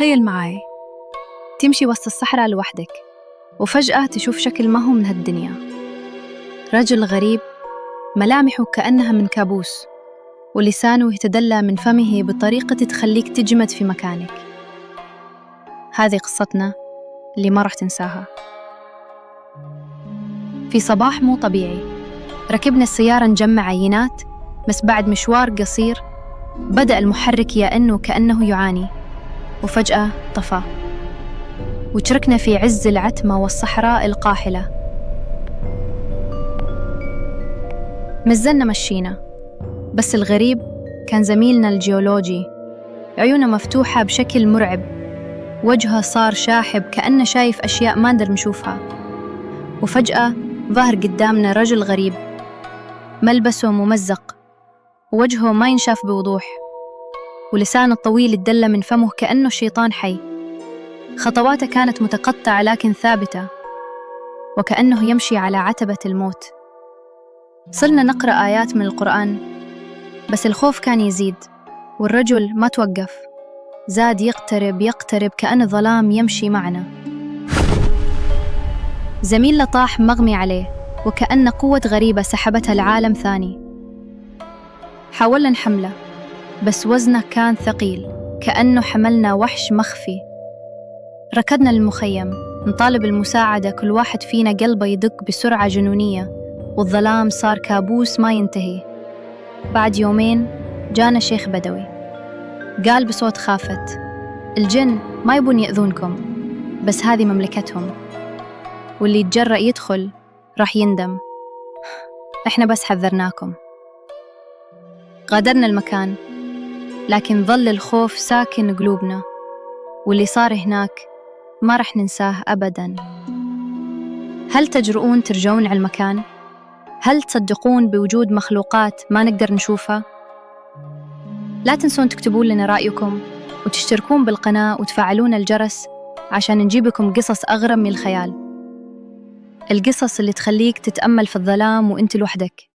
تخيل معاي تمشي وسط الصحراء لوحدك وفجأة تشوف شكل ما هو من هالدنيا. رجل غريب ملامحه كأنها من كابوس، ولسانه يتدلى من فمه بطريقة تخليك تجمد في مكانك. هذه قصتنا اللي ما رح تنساها. في صباح مو طبيعي ركبنا السيارة نجمع عينات، بس بعد مشوار قصير بدأ المحرك يأنه كأنه يعاني، وفجأة طفى وتركنا في عز العتمة والصحراء القاحلة. نزلنا مشينا، بس الغريب كان زميلنا الجيولوجي، عيونه مفتوحة بشكل مرعب، وجهه صار شاحب كأنه شايف أشياء ما نقدر نشوفها. وفجأة ظهر قدامنا رجل غريب، ملبسه ممزق ووجهه ما ينشاف بوضوح، ولسانه الطويل اتدلى من فمه كأنه شيطان حي. خطواته كانت متقطعة لكن ثابتة، وكأنه يمشي على عتبة الموت. صرنا نقرأ آيات من القرآن، بس الخوف كان يزيد، والرجل ما توقف، زاد يقترب كأن الظلام يمشي معنا. زميلنا طاح مغمي عليه، وكأن قوة غريبة سحبتها لعالم ثاني. حاولنا نحمله، بس وزنه كان ثقيل كأنه حملنا وحش مخفي. ركضنا للمخيم نطالب المساعدة، كل واحد فينا قلبه يدق بسرعة جنونية، والظلام صار كابوس ما ينتهي. بعد يومين جانا شيخ بدوي قال بصوت خافت: الجن ما يبون يأذونكم، بس هذه مملكتهم، واللي يتجرأ يدخل راح يندم. احنا بس حذرناكم. غادرنا المكان، لكن ظل الخوف ساكن قلوبنا، واللي صار هناك ما رح ننساه أبداً. هل تجرؤون ترجعون على المكان؟ هل تصدقون بوجود مخلوقات ما نقدر نشوفها؟ لا تنسون تكتبون لنا رأيكم، وتشتركون بالقناة وتفعلون الجرس عشان نجيبكم قصص أغرب من الخيال، القصص اللي تخليك تتأمل في الظلام وإنت لوحدك.